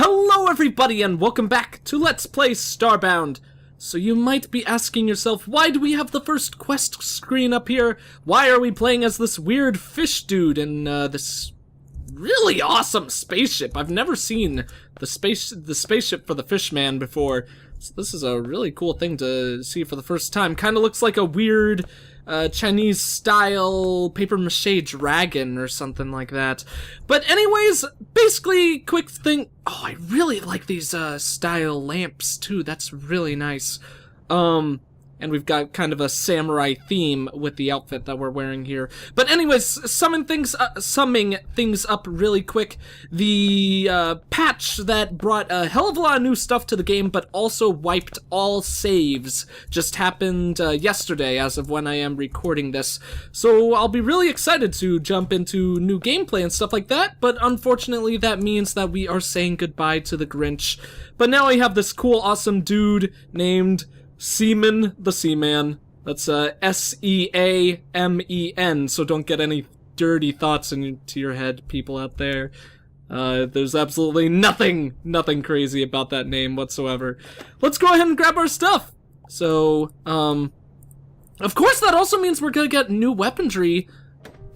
Hello everybody and welcome back to Let's Play Starbound. So you might be asking yourself, why do we have the first quest screen up here? Why are we playing as this weird fish dude in this really awesome spaceship? I've never seen the spaceship for the Fishman before. So this is a really cool thing to see for the first time. Kind of looks like a weird Chinese style paper mache dragon or something like that. But anyways, basically quick thing. Oh, I really like these style lamps too. That's really nice. And we've got kind of a samurai theme with the outfit that we're wearing here. But anyways, summing things up really quick. The patch that brought a hell of a lot of new stuff to the game, but also wiped all saves, just happened yesterday as of when I am recording this. So I'll be really excited to jump into new gameplay and stuff like that, but unfortunately that means that we are saying goodbye to the Grinch. But now I have this cool, awesome dude named Seaman the Seaman. That's S-E-A-M-E-N, so don't get any dirty thoughts into your head, people out there. There's absolutely nothing crazy about that name whatsoever. Let's go ahead and grab our stuff. So, of course that also means we're gonna get new weaponry.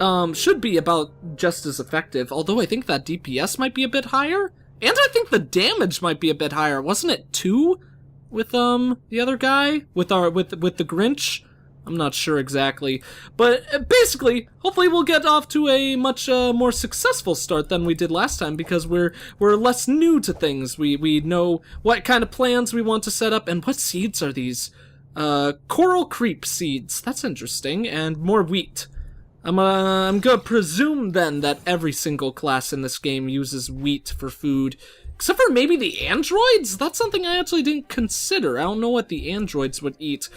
Should be about just as effective, although I think that DPS might be a bit higher, and I think the damage might be a bit higher. Wasn't it 2? With the other guy, with the Grinch? I'm not sure exactly, but basically, hopefully we'll get off to a much more successful start than we did last time, because we're less new to things. We know what kind of plans we want to set up, and what seeds are these? Coral creep seeds. That's interesting, and more wheat. I'm gonna presume then that every single class in this game uses wheat for food. Except for maybe the androids? That's something I actually didn't consider. I don't know what the androids would eat.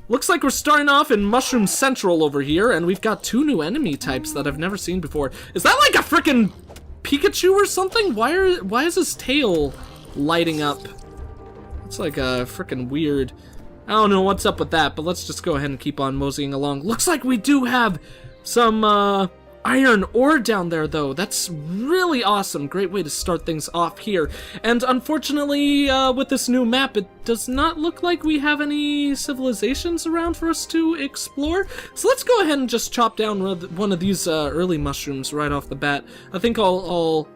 Looks like we're starting off in Mushroom Central over here, and we've got 2 new enemy types that I've never seen before. Is that like a frickin' Pikachu or something? Why is his tail lighting up? It's like a frickin' weird. I don't know what's up with that, but let's just go ahead and keep on moseying along. Looks like we do have some iron ore down there, though. That's really awesome. Great way to start things off here. And unfortunately, with this new map, it does not look like we have any civilizations around for us to explore. So let's go ahead and just chop down one of these early mushrooms right off the bat. I think I'll...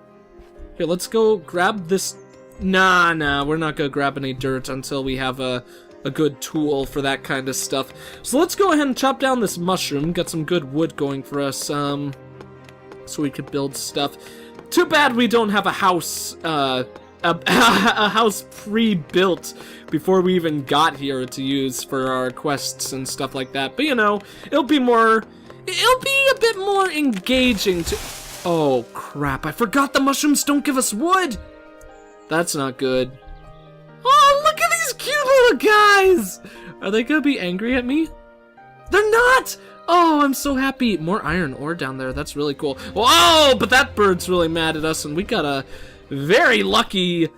Here, let's go grab this... Nah, we're not gonna grab any dirt until we have a good tool for that kind of stuff. So let's go ahead and chop down this mushroom, get some good wood going for us, so we could build stuff. Too bad we don't have a house, a house pre-built before we even got here to use for our quests and stuff like that. But you know, it'll be a bit more engaging to... Oh crap, I forgot the mushrooms don't give us wood! That's not good. Oh, look at these cute little guys! Are they gonna be angry at me? They're not! Oh, I'm so happy. More iron ore down there. That's really cool. Whoa, but that bird's really mad at us, and we got a very lucky,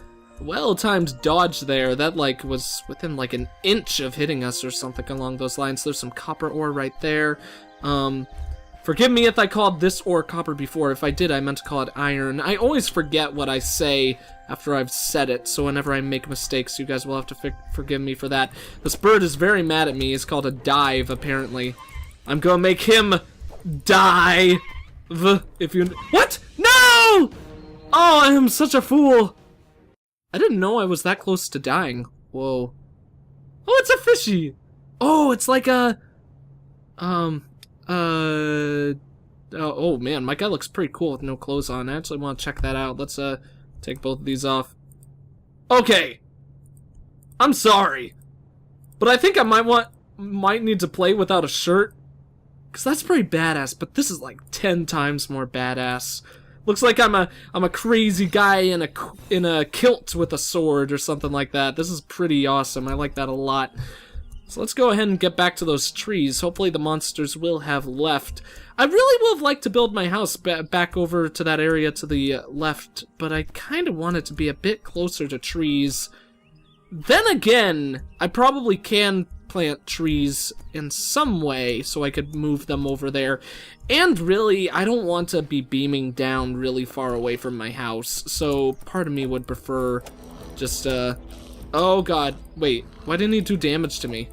well-timed dodge there. That, like, was within, like, an inch of hitting us or something along those lines. There's some copper ore right there. Forgive me if I called this ore copper before. If I did, I meant to call it iron. I always forget what I say after I've said it, so whenever I make mistakes, you guys will have to forgive me for that. This bird is very mad at me. It's called a dive, apparently. I'm gonna make him die. If you... What? No! Oh, I am such a fool. I didn't know I was that close to dying. Whoa. Oh, it's a fishy. Oh, it's like a... oh man, my guy looks pretty cool with no clothes on. I actually want to check that out. Let's take both of these off. Okay, I'm sorry, but I think I might need to play without a shirt, because that's pretty badass. But this is like 10 times more badass. Looks like I'm a crazy guy in a kilt with a sword or something like that. This is pretty awesome. I like that a lot. So let's go ahead and get back to those trees. Hopefully the monsters will have left. I really would have liked to build my house back over to that area to the left, but I kind of want it to be a bit closer to trees. Then again, I probably can plant trees in some way so I could move them over there. And really, I don't want to be beaming down really far away from my house, so part of me would prefer just, oh god, wait, why didn't he do damage to me?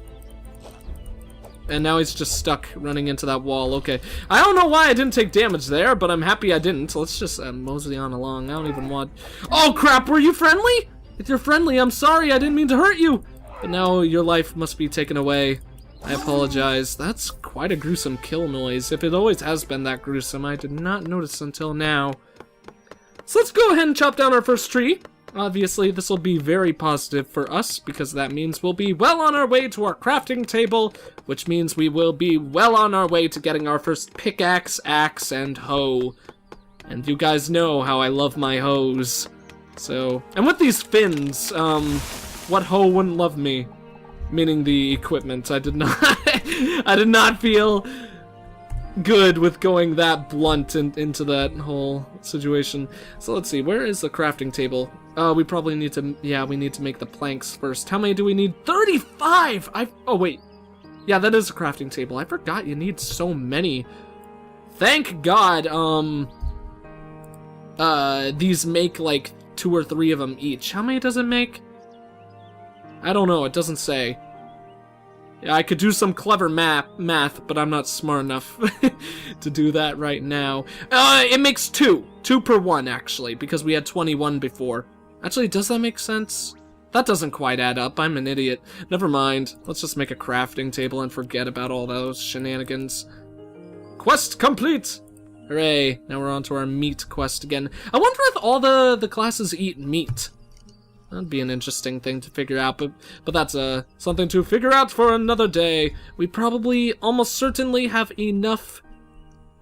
And now he's just stuck running into that wall. Okay, I don't know why I didn't take damage there, but I'm happy I didn't. Let's just mosey on along. I don't even want... Oh crap, were you friendly? If you're friendly, I'm sorry, I didn't mean to hurt you. But now your life must be taken away. I apologize. That's quite a gruesome kill noise. If it always has been that gruesome, I did not notice until now. So let's go ahead and chop down our first tree. Obviously, this will be very positive for us, because that means we'll be well on our way to our crafting table, which means we will be well on our way to getting our first pickaxe, axe, and hoe. And you guys know how I love my hoes. So, and with these fins, what hoe wouldn't love me? Meaning the equipment. I did not feel good with going that blunt into that whole situation. So let's see, where is the crafting table? We probably need to, yeah, we need to make the planks first. How many do we need? 35! Oh wait. Yeah, that is a crafting table. I forgot you need so many. Thank God, these make like 2 or 3 of them each. How many does it make? I don't know, it doesn't say. Yeah, I could do some clever math, but I'm not smart enough to do that right now. It makes 2. 2 per 1, actually, because we had 21 before. Actually, does that make sense? That doesn't quite add up. I'm an idiot. Never mind. Let's just make a crafting table and forget about all those shenanigans. Quest complete! Hooray. Now we're on to our meat quest again. I wonder if all the classes eat meat. That'd be an interesting thing to figure out, but that's something to figure out for another day. We probably almost certainly have enough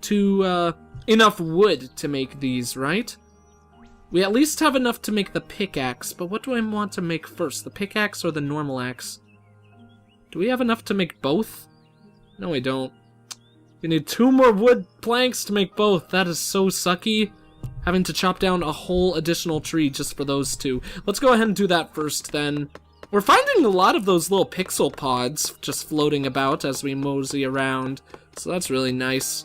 wood to make these, right? We at least have enough to make the pickaxe, but what do I want to make first, the pickaxe or the normal axe? Do we have enough to make both? No, we don't. We need 2 more wood planks to make both. That is so sucky. Having to chop down a whole additional tree just for those 2. Let's go ahead and do that first then. We're finding a lot of those little pixel pods just floating about as we mosey around, so that's really nice.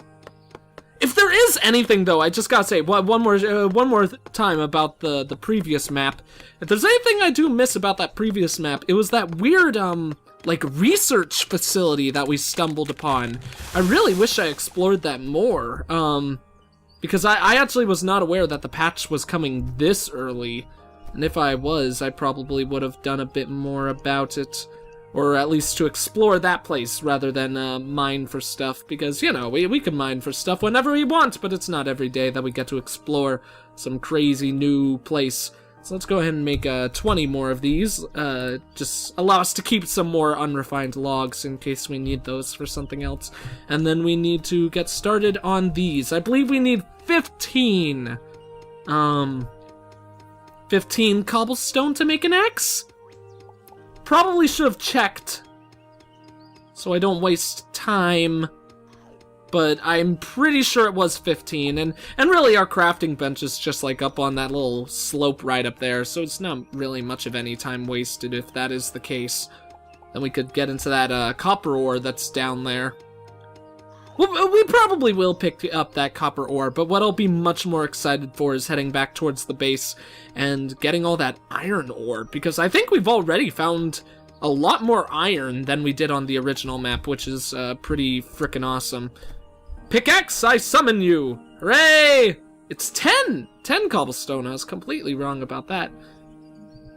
If there is anything though, I just gotta say one more time about the previous map. If there's anything I do miss about that previous map, it was that weird like research facility that we stumbled upon. I really wish I explored that more. Because I actually was not aware that the patch was coming this early. And if I was, I probably would have done a bit more about it. Or at least to explore that place rather than mine for stuff. Because, you know, we can mine for stuff whenever we want, but it's not every day that we get to explore some crazy new place. So let's go ahead and make 20 more of these. Just allow us to keep some more unrefined logs in case we need those for something else. And then we need to get started on these. I believe we need 15. 15 cobblestone to make an axe? Probably should have checked, so I don't waste time, but I'm pretty sure it was 15, and really our crafting bench is just like up on that little slope right up there, so it's not really much of any time wasted if that is the case. Then we could get into that copper ore that's down there. Well, we probably will pick up that copper ore, but what I'll be much more excited for is heading back towards the base and getting all that iron ore, because I think we've already found a lot more iron than we did on the original map, which is pretty frickin' awesome. Pickaxe, I summon you! Hooray! It's 10! 10 cobblestone, I was completely wrong about that.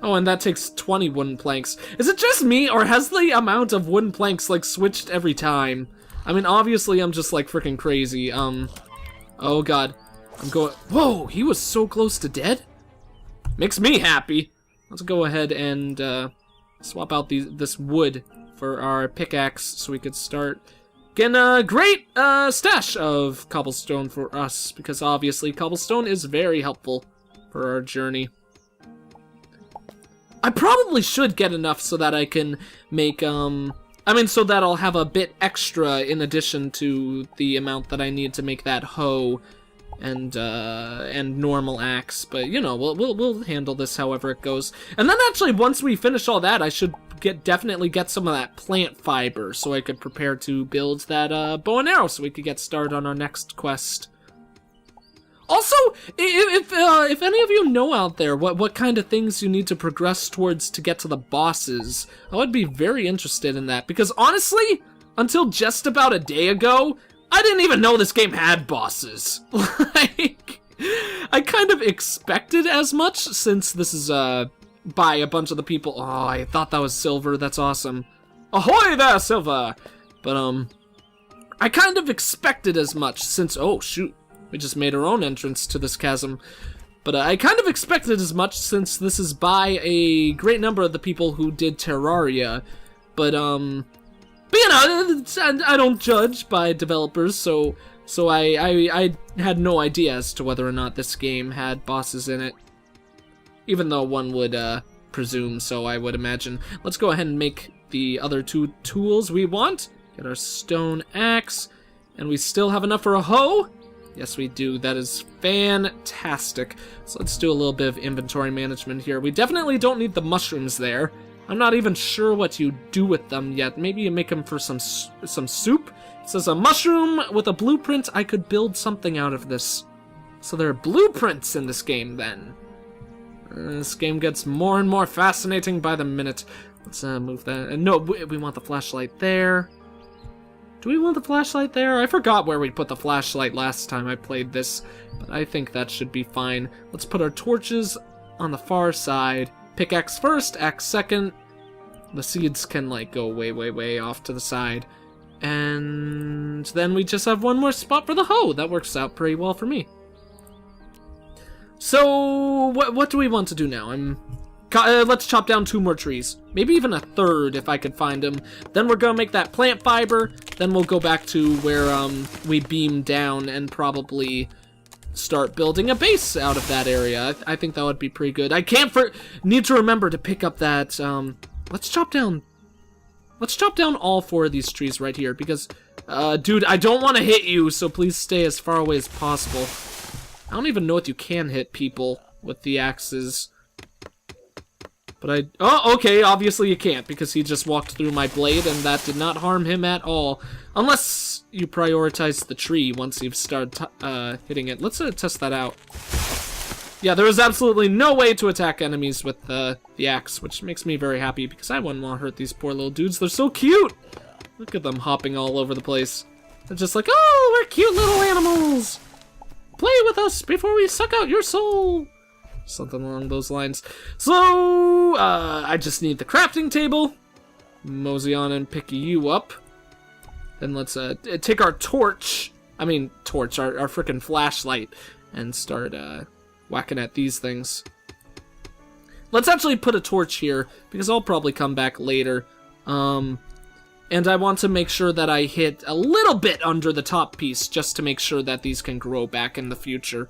Oh, and that takes 20 wooden planks. Is it just me, or has the amount of wooden planks, like, switched every time? I mean, obviously, I'm just, like, freaking crazy. Oh, God. I'm going... Whoa, he was so close to dead? Makes me happy. Let's go ahead and, swap out this wood for our pickaxe so we could start getting a great, stash of cobblestone for us, because obviously cobblestone is very helpful for our journey. I probably should get enough so that I can make, so that I'll have a bit extra in addition to the amount that I need to make that hoe and normal axe. But you know, we'll handle this however it goes. And then actually, once we finish all that, I should definitely get some of that plant fiber so I could prepare to build that bow and arrow so we could get started on our next quest. Also, if any of you know out there what kind of things you need to progress towards to get to the bosses, I would be very interested in that, because honestly, until just about a day ago, I didn't even know this game had bosses. Like, I kind of expected as much, since this is by a bunch of the people. Oh, I thought that was Silver. That's awesome. Ahoy there, Silver! But I kind of expected as much, since, oh shoot, we just made our own entrance to this chasm. But I kind of expected as much, since this is by a great number of the people who did Terraria. But you know, I don't judge by developers, so I had no idea as to whether or not this game had bosses in it. Even though one would presume so, I would imagine. Let's go ahead and make the other 2 tools we want. Get our stone axe. And we still have enough for a hoe? Yes, we do. That is fantastic. So let's do a little bit of inventory management here. We definitely don't need the mushrooms there. I'm not even sure what you do with them yet. Maybe you make them for some soup? It says a mushroom with a blueprint. I could build something out of this. So there are blueprints in this game, then. This game gets more and more fascinating by the minute. Let's move that. No, we want the flashlight there. Do we want the flashlight there? I forgot where we put the flashlight last time I played this, but I think that should be fine. Let's put our torches on the far side. Pickaxe first, axe second. The seeds can, like, go way, way, way off to the side. And then we just have one more spot for the hoe. That works out pretty well for me. So, what do we want to do now? Let's chop down 2 more trees. Maybe even a third if I could find them. Then we're gonna make that plant fiber. Then we'll go back to where we beam down and probably start building a base out of that area. I think that would be pretty good. I need to remember to pick up that. Let's chop down all 4 of these trees right here, because, dude, I don't want to hit you, so please stay as far away as possible. I don't even know if you can hit people with the axes. But oh, okay, obviously you can't, because he just walked through my blade, and that did not harm him at all. Unless you prioritize the tree once you've started hitting it. Let's test that out. Yeah, there is absolutely no way to attack enemies with the axe, which makes me very happy, because I wouldn't want to hurt these poor little dudes. They're so cute! Look at them hopping all over the place. They're just like, oh, we're cute little animals! Play with us before we suck out your soul! Something along those lines. So, I just need the crafting table. Mosey on and pick you up. Then let's take our torch. Our frickin' flashlight, and start whacking at these things. Let's actually put a torch here, because I'll probably come back later. And I want to make sure that I hit a little bit under the top piece, just to make sure that these can grow back in the future.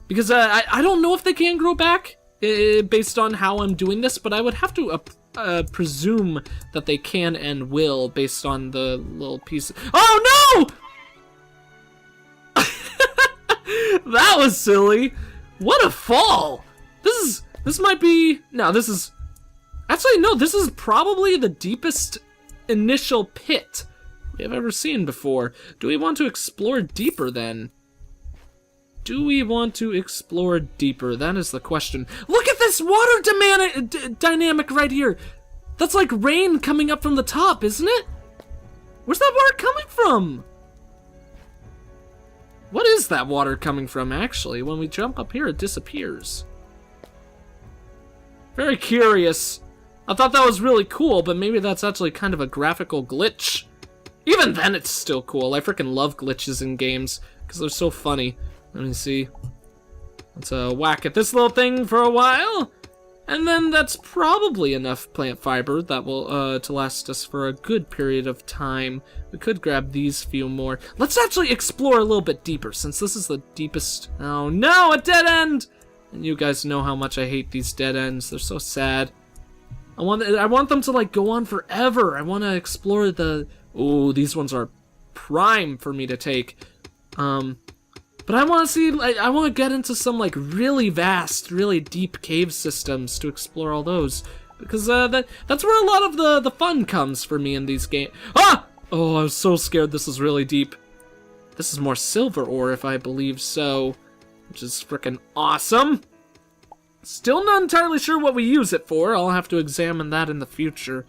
Because I don't know if they can grow back, based on how I'm doing this, but I would have to presume that they can and will, based on the little pieces. Oh no! That was silly. What a fall! This might be... No, this is... Actually, no, this is probably the deepest initial pit we have ever seen before. Do we want to explore deeper, then? Do we want to explore deeper? That is the question. Look at this water dynamic right here! That's like rain coming up from the top, isn't it? Where's that water coming from? What is that water coming from, actually? When we jump up here, it disappears. Very curious. I thought that was really cool, but maybe that's actually kind of a graphical glitch. Even then, it's still cool. I freaking love glitches in games, because they're so funny. Let me see. Let's whack at this little thing for a while. And then that's probably enough plant fiber that will to last us for a good period of time. We could grab these few more. Let's actually explore a little bit deeper, since this is the deepest... Oh no, a dead end! And you guys know how much I hate these dead ends. They're so sad. I want them to, like, go on forever. I want to explore the... Ooh, these ones are prime for me to take. But I want to see, I want to get into some, like, really vast, really deep cave systems to explore all those. because that's where a lot of the fun comes for me in these games. Ah! Oh, I was so scared. This is really deep. This is more silver ore, if I believe so, which is frickin' awesome. Still not entirely sure what we use it for. I'll have to examine that in the future.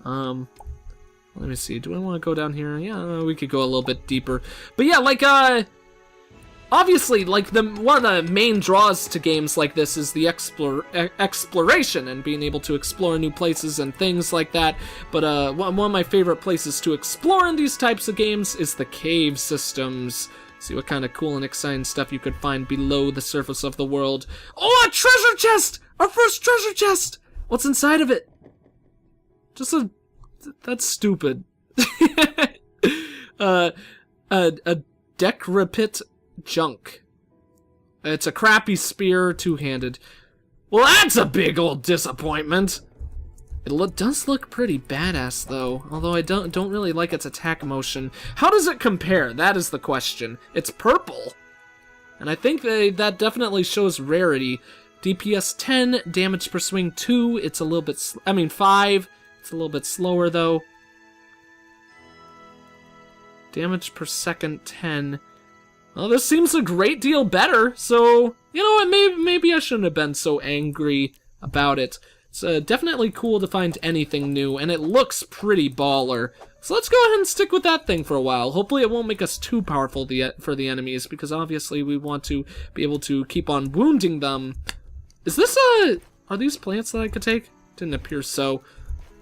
Let me see. Do I want to go down here? Yeah, we could go a little bit deeper. But yeah, like, obviously, like, one of the main draws to games like this is the exploration and being able to explore new places and things like that. But one of my favorite places to explore in these types of games is the cave systems. See what kind of cool and exciting stuff you could find below the surface of the world. Oh, a treasure chest! Our first treasure chest! What's inside of it? Just a... That's stupid. A decrepit junk. It's a crappy spear, two-handed. Well, that's a big old disappointment. It does look pretty badass, though. Although I don't really like its attack motion. How does it compare? That is the question. It's purple. And I think that definitely shows rarity. DPS 10, damage per swing 2. It's a little bit... 5. It's a little bit slower, though. Damage per second 10. Well, this seems a great deal better, so, you know what, maybe I shouldn't have been so angry about it. It's definitely cool to find anything new, and it looks pretty baller. So let's go ahead and stick with that thing for a while. Hopefully it won't make us too powerful for the enemies, because obviously we want to be able to keep on wounding them. Is this are these plants that I could take? Didn't appear so.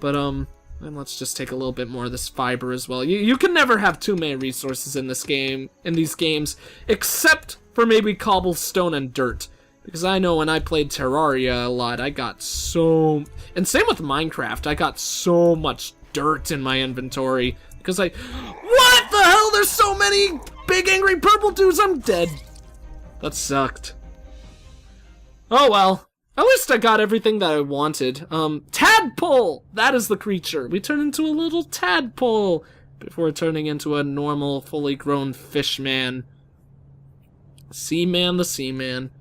But, and let's just take a little bit more of this fiber as well. You can never have too many resources in this game, in these games, except for maybe cobblestone and dirt. Because I know when I played Terraria a lot, I got so... And same with Minecraft, I got so much dirt in my inventory. Because what the hell? There's so many big angry purple dudes, I'm dead. That sucked. Oh well. At least I got everything that I wanted. Tadpole! That is the creature. We turn into a little tadpole before turning into a normal, fully grown fish man. Seaman the Seaman.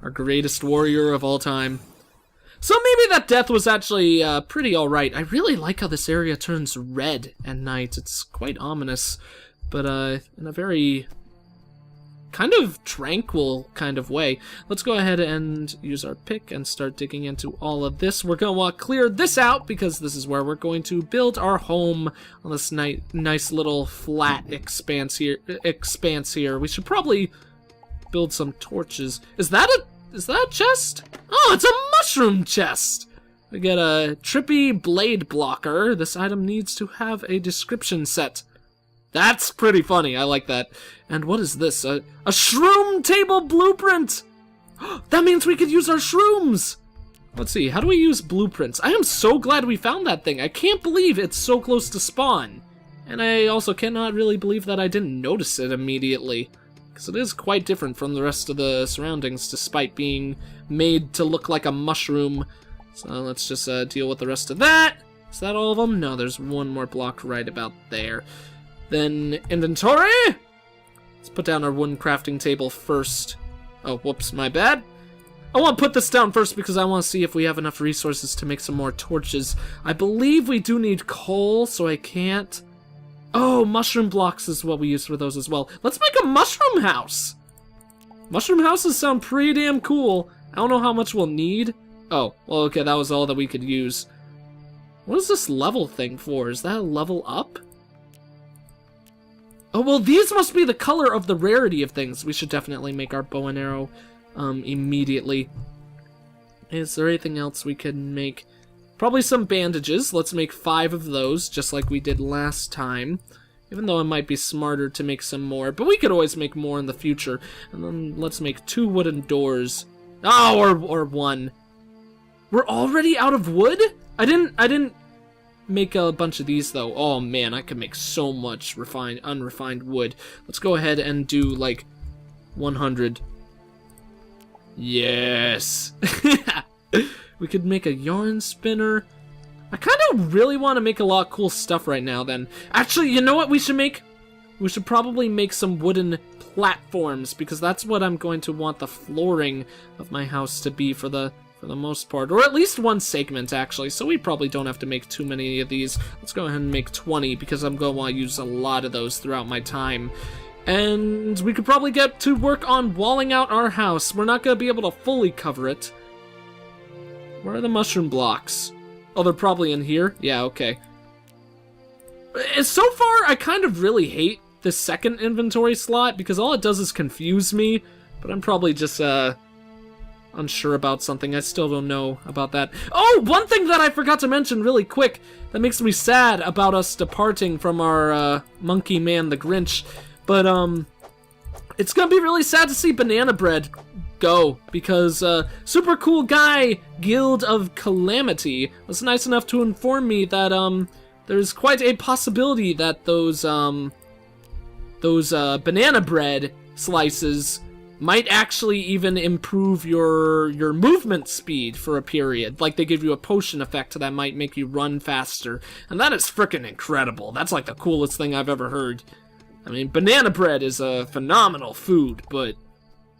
Our greatest warrior of all time. So maybe that death was actually pretty alright. I really like how this area turns red at night. It's quite ominous, but in a very... kind of tranquil kind of way. Let's go ahead and use our pick and start digging into all of this. We're going to want to clear this out because this is where we're going to build our home on this nice little flat expanse here. We should probably build some torches. Is that a chest? Oh, it's a mushroom chest! We get a trippy blade blocker. This item needs to have a description set. That's pretty funny, I like that. And what is this? A shroom table blueprint! That means we could use our shrooms! Let's see, how do we use blueprints? I am so glad we found that thing. I can't believe it's so close to spawn. And I also cannot really believe that I didn't notice it immediately. Because it is quite different from the rest of the surroundings, despite being made to look like a mushroom. So let's just deal with the rest of that. Is that all of them? No, there's one more block right about there. Then inventory! Let's put down our wooden crafting table first. Oh, whoops, my bad. I want to put this down first because I want to see if we have enough resources to make some more torches. I believe we do need coal, so I can't. Oh, mushroom blocks is what we use for those as well. Let's make a mushroom house! Mushroom houses sound pretty damn cool. I don't know how much we'll need. Oh, well, okay, that was all that we could use. What is this level thing for? Is that a level up? Oh, well, these must be the color of the rarity of things. We should definitely make our bow and arrow immediately. Is there anything else we can make? Probably some bandages. Let's make 5 of those, just like we did last time. Even though it might be smarter to make some more. But we could always make more in the future. And then let's make 2 wooden doors. Oh, or 1. We're already out of wood? I didn't make a bunch of these, though. Oh, man, I could make so much unrefined wood. Let's go ahead and do, like, 100. Yes! We could make a yarn spinner. I kind of really want to make a lot of cool stuff right now, then. Actually, you know what we should make? We should probably make some wooden platforms, because that's what I'm going to want the flooring of my house to be for the for the most part. Or at least one segment, actually, so we probably don't have to make too many of these. Let's go ahead and make 20, because I'm going to want to use a lot of those throughout my time. And we could probably get to work on walling out our house. We're not going to be able to fully cover it. Where are the mushroom blocks? Oh, they're probably in here? Yeah, okay. So far, I kind of really hate this second inventory slot, because all it does is confuse me, but I'm probably just, unsure about something. I still don't know about that. Oh, one thing that I forgot to mention really quick that makes me sad about us departing from our, monkey man, the Grinch, but, it's gonna be really sad to see Banana Bread go, because, super cool guy, Guild of Calamity, was nice enough to inform me that, there's quite a possibility that those banana bread slices might actually even improve your movement speed for a period. Like, they give you a potion effect that might make you run faster. And that is frickin' incredible. That's like the coolest thing I've ever heard. I mean, banana bread is a phenomenal food, but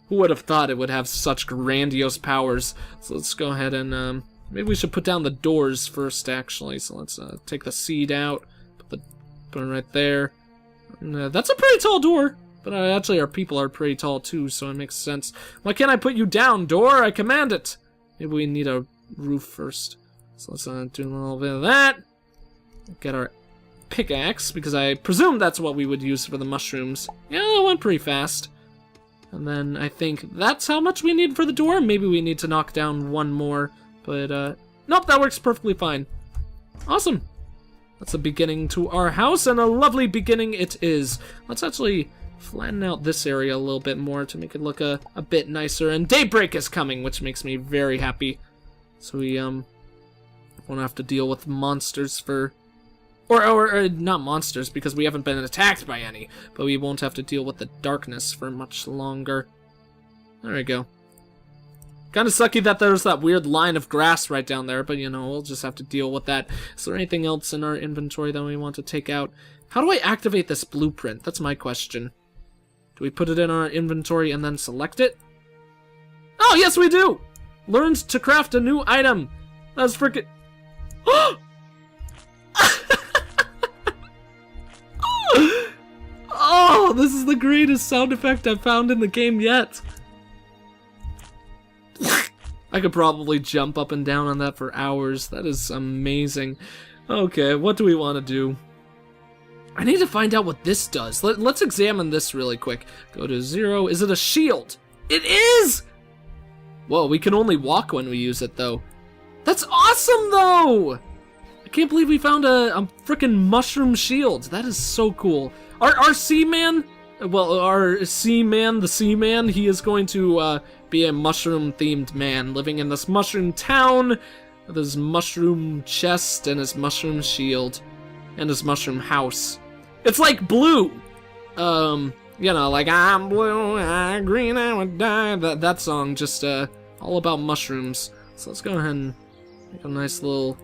who would have thought it would have such grandiose powers? So let's go ahead and, maybe we should put down the doors first, actually. So let's take the seed out, put it right there. And, that's a pretty tall door, but actually our people are pretty tall too, so it makes sense. Why can't I put you down, door? I command it. Maybe we need a roof first. So let's do a little bit of that. Get our pickaxe, because I presume that's what we would use for the mushrooms. Yeah, it went pretty fast. And then I think that's how much we need for the door. Maybe we need to knock down one more. But, nope, that works perfectly fine. Awesome. That's a beginning to our house, and a lovely beginning it is. Let's actually flatten out this area a little bit more to make it look a bit nicer. And daybreak is coming, which makes me very happy. So we, won't have to deal with monsters for... Or not monsters, because we haven't been attacked by any. But we won't have to deal with the darkness for much longer. There we go. Kinda sucky that there's that weird line of grass right down there, but you know, we'll just have to deal with that. Is there anything else in our inventory that we want to take out? How do I activate this blueprint? That's my question. Do we put it in our inventory and then select it? Oh, yes we do! Learned to craft a new item. That's freaking... Oh, this is the greatest sound effect I've found in the game yet. I could probably jump up and down on that for hours. That is amazing. Okay, what do we want to do? I need to find out what this does. Let's examine this really quick. Go to 0. Is it a shield? It is! Whoa, we can only walk when we use it, though. That's awesome, though! I can't believe we found a frickin' mushroom shield. That is so cool. Our Seaman, well, our Seaman, the Seaman, he is going to be a mushroom-themed man living in this mushroom town with his mushroom chest and his mushroom shield and his mushroom house. It's like Blue. You know, like, I'm blue, I'm green, I would die. That song, just all about mushrooms. So let's go ahead and make a nice little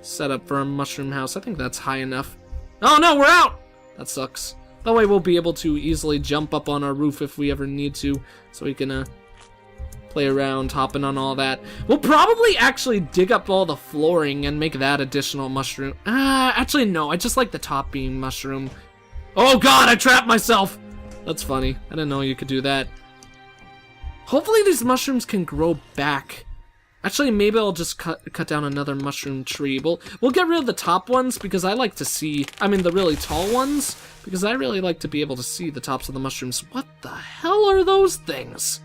setup for a mushroom house. I think that's high enough. Oh no, we're out! That sucks. That way we'll be able to easily jump up on our roof if we ever need to, so we can play around, hopping on all that. We'll probably actually dig up all the flooring and make that additional mushroom. Actually no, I just like the top being mushroom. Oh god, I trapped myself! That's funny. I didn't know you could do that. Hopefully these mushrooms can grow back. Actually, maybe I'll just cut down another mushroom tree. We'll get rid of the top ones because I like to see, I mean the really tall ones, because I really like to be able to see the tops of the mushrooms. What the hell are those things?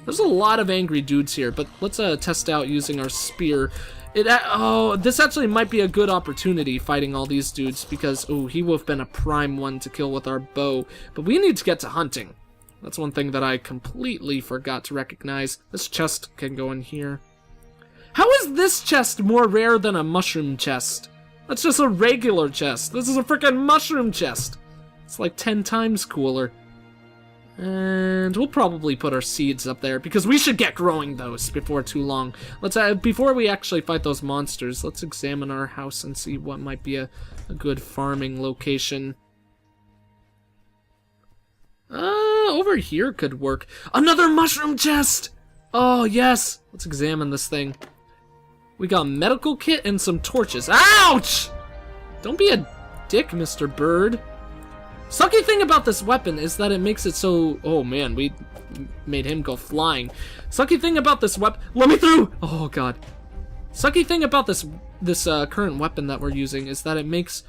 There's a lot of angry dudes here, but let's test out using our spear. Oh, this actually might be a good opportunity fighting all these dudes because, oh, he would have been a prime one to kill with our bow. But we need to get to hunting. That's one thing that I completely forgot to recognize. This chest can go in here. How is this chest more rare than a mushroom chest? That's just a regular chest. This is a freaking mushroom chest. It's like 10 times cooler. And we'll probably put our seeds up there because we should get growing those before too long. Let's before we actually fight those monsters, let's examine our house and see what might be a good farming location. Over here could work. Another mushroom chest! Oh, yes! Let's examine this thing. We got a medical kit and some torches. Ouch! Don't be a dick, Mr. Bird. Sucky thing about this weapon is that it makes it so... Oh, man, we made him go flying. Sucky thing about this weapon... Let me through! Oh, God. Sucky thing about this current weapon that we're using is that it makes...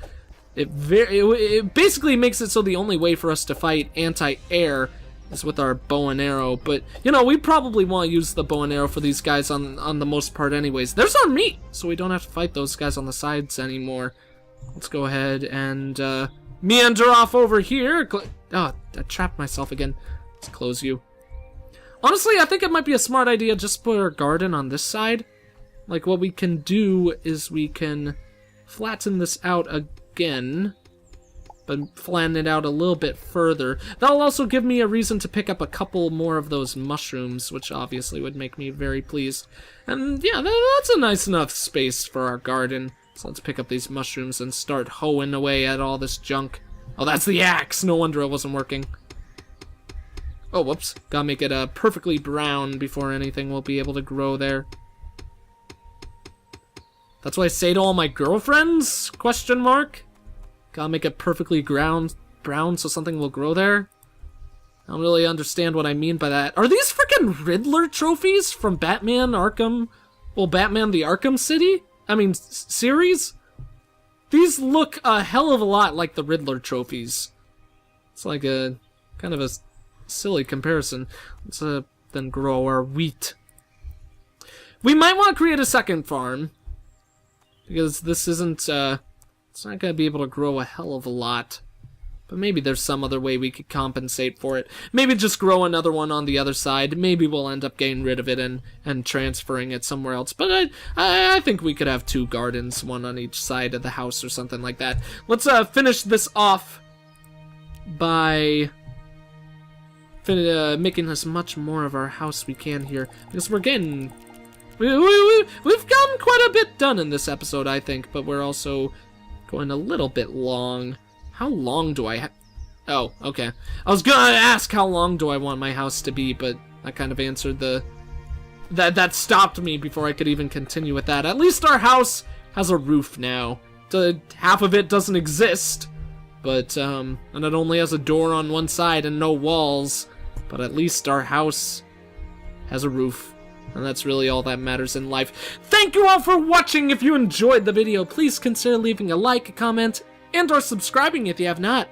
It basically makes it so the only way for us to fight anti-air is with our bow and arrow, but, you know, we probably want to use the bow and arrow for these guys on the most part anyways. There's our meat, so we don't have to fight those guys on the sides anymore. Let's go ahead and meander off over here. Oh, I trapped myself again. Let's close you. Honestly, I think it might be a smart idea just to put our garden on this side. Like, what we can do is we can flatten this out again, but flatten it out a little bit further. That'll also give me a reason to pick up a couple more of those mushrooms, which obviously would make me very pleased. And yeah, that's a nice enough space for our garden. So let's pick up these mushrooms and start hoeing away at all this junk. Oh, that's the axe! No wonder it wasn't working. Oh, whoops. Gotta make it perfectly brown before anything will be able to grow there. That's what I say to all my girlfriends? Question mark? Gotta make it perfectly brown so something will grow there? I don't really understand what I mean by that. Are these freaking Riddler trophies from Batman Arkham? Well, Batman the Arkham series? These look a hell of a lot like the Riddler trophies. It's like a kind of a silly comparison. Let's then grow our wheat. We might want to create a second farm, because this isn't, it's not going to be able to grow a hell of a lot. But maybe there's some other way we could compensate for it. Maybe just grow another one on the other side. Maybe we'll end up getting rid of it and transferring it somewhere else. But I think we could have 2 gardens, one on each side of the house or something like that. Let's finish this off by making as much more of our house we can here. Because we're getting... We've gotten quite a bit done in this episode, I think, but we're also going a little bit long. How long do I have? Oh, okay. I was gonna ask how long do I want my house to be, but that kind of answered that stopped me before I could even continue with that. At least our house has a roof now. Half of it doesn't exist, but and it only has a door on one side and no walls, but at least our house has a roof. And that's really all that matters in life. Thank you all for watching. If you enjoyed the video, please consider leaving a like, a comment, and or subscribing if you have not.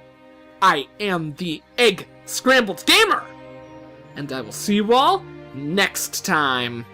I am the EggScrambledGamer, and I will see you all next time.